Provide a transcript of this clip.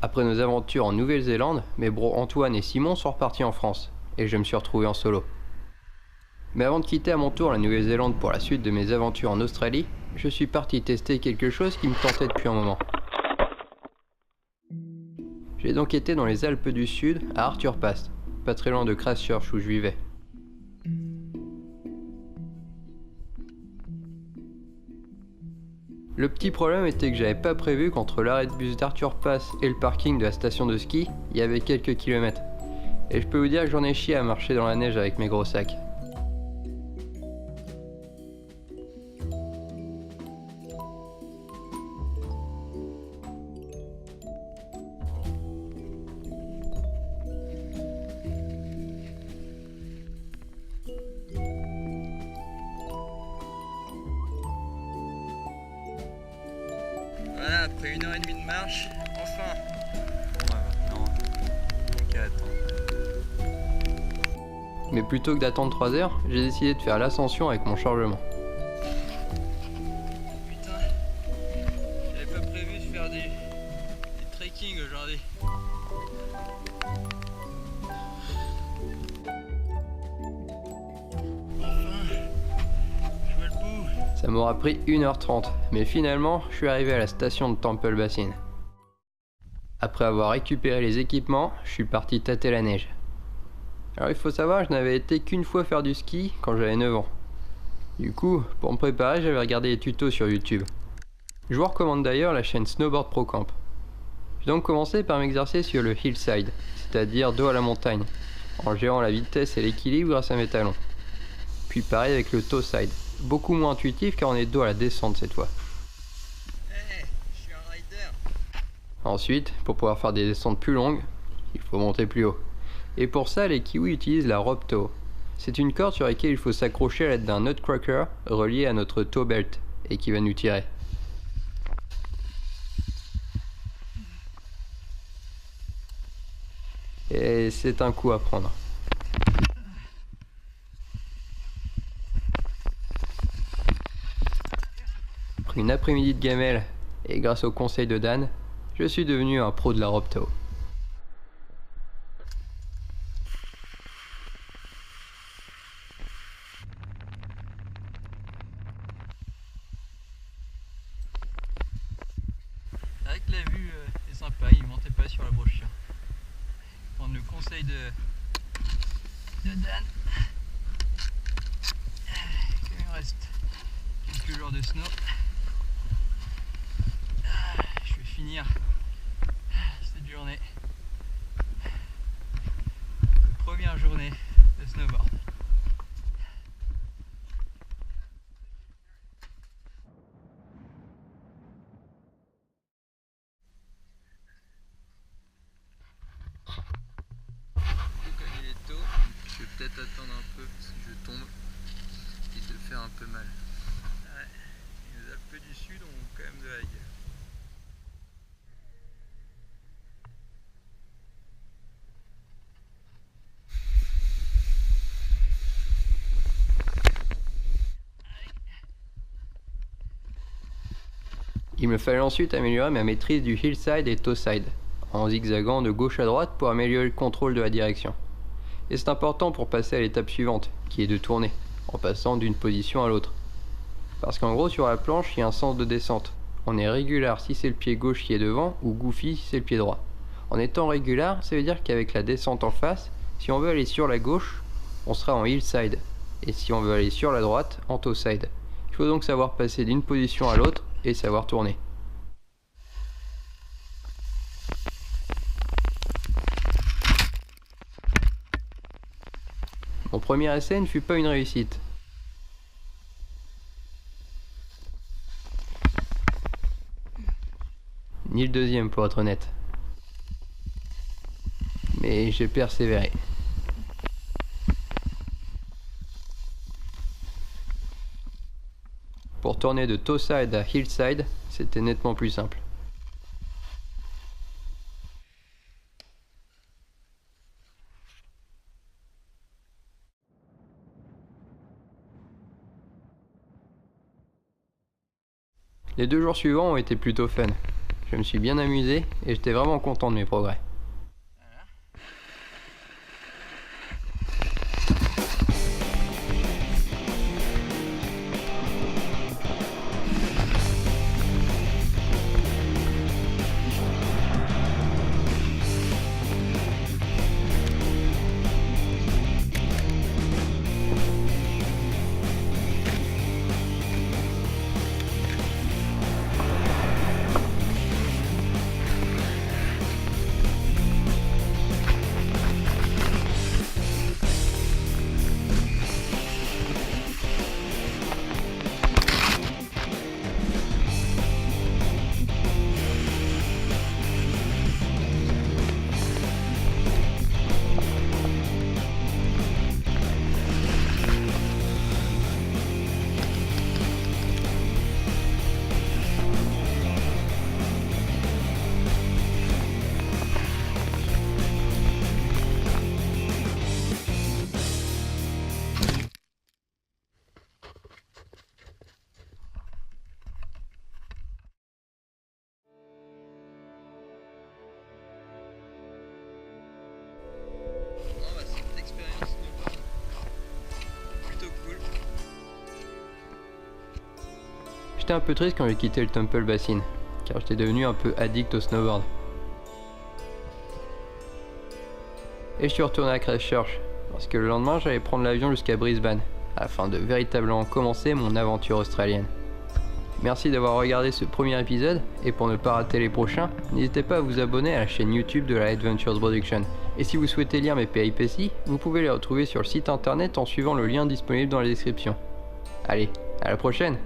Après nos aventures en Nouvelle-Zélande, mes bros Antoine et Simon sont repartis en France, et je me suis retrouvé en solo. Mais avant de quitter à mon tour la Nouvelle-Zélande pour la suite de mes aventures en Australie, je suis parti tester quelque chose qui me tentait depuis un moment. J'ai donc été dans les Alpes du Sud, à Arthur Pass, pas très loin de Christchurch où je vivais. Le petit problème était que j'avais pas prévu qu'entre l'arrêt de bus d'Arthur Pass et le parking de la station de ski, il y avait quelques kilomètres. Et je peux vous dire que j'en ai chié à marcher dans la neige avec mes gros sacs. Voilà, après 1h30 de marche, enfin. Ouais, maintenant, plus qu'à attendre. Mais plutôt que d'attendre 3 heures, j'ai décidé de faire l'ascension avec mon chargement. Putain, j'avais pas prévu de faire du trekking aujourd'hui. Enfin, je vois le bout. Ça m'aura pris 1h30, mais finalement, je suis arrivé à la station de Temple Basin. Après avoir récupéré les équipements, je suis parti tâter la neige. Alors il faut savoir, je n'avais été qu'une fois faire du ski quand j'avais 9 ans. Du coup, pour me préparer, j'avais regardé les tutos sur YouTube. Je vous recommande d'ailleurs la chaîne Snowboard Pro Camp. J'ai donc commencé par m'exercer sur le hillside, c'est-à-dire dos à la montagne, en gérant la vitesse et l'équilibre grâce à mes talons. Puis pareil avec le toe side, beaucoup moins intuitif car on est dos à la descente cette fois. Hey, je suis un rider. Ensuite, pour pouvoir faire des descentes plus longues, il faut monter plus haut. Et pour ça, les kiwis utilisent la rope toe. C'est une corde sur laquelle il faut s'accrocher à l'aide d'un nutcracker relié à notre toe belt et qui va nous tirer. Et c'est un coup à prendre. Après une après-midi de gamelle, et grâce au conseil de Dan, je suis devenu un pro de la rope toe. C'est vrai que la vue est sympa, il mentait pas sur la brochure. Prendre le conseil de Dan. Il me reste quelques jours de snow. Je vais finir cette journée. Première journée de snowboard. Comme il est tôt, je vais peut-être attendre un peu parce que je tombe et de faire un peu mal. Ouais, les Alpes du Sud ont quand même de la gueule. Il me fallait ensuite améliorer ma maîtrise du hillside et toe side, en zigzagant de gauche à droite pour améliorer le contrôle de la direction. Et c'est important pour passer à l'étape suivante, qui est de tourner, en passant d'une position à l'autre. Parce qu'en gros sur la planche, il y a un sens de descente. On est régular si c'est le pied gauche qui est devant, ou goofy si c'est le pied droit. En étant régular, ça veut dire qu'avec la descente en face, si on veut aller sur la gauche, on sera en hillside, et si on veut aller sur la droite, en toe side. Il faut donc savoir passer d'une position à l'autre, et savoir tourner. Mon premier essai ne fut pas une réussite. Ni le deuxième pour être honnête. Mais j'ai persévéré. Pour tourner de toe side à hillside, c'était nettement plus simple. Les 2 jours suivants ont été plutôt fun. Je me suis bien amusé et j'étais vraiment content de mes progrès. Cette expérience snowboard, plutôt cool. J'étais un peu triste quand j'ai quitté le Temple Basin, car j'étais devenu un peu addict au snowboard. Et je suis retourné à Christchurch, parce que le lendemain j'allais prendre l'avion jusqu'à Brisbane, afin de véritablement commencer mon aventure australienne. Merci d'avoir regardé ce premier épisode, et pour ne pas rater les prochains, n'hésitez pas à vous abonner à la chaîne YouTube de la Adventures Production. Et si vous souhaitez lire mes péripéties, vous pouvez les retrouver sur le site internet en suivant le lien disponible dans la description. Allez, à la prochaine!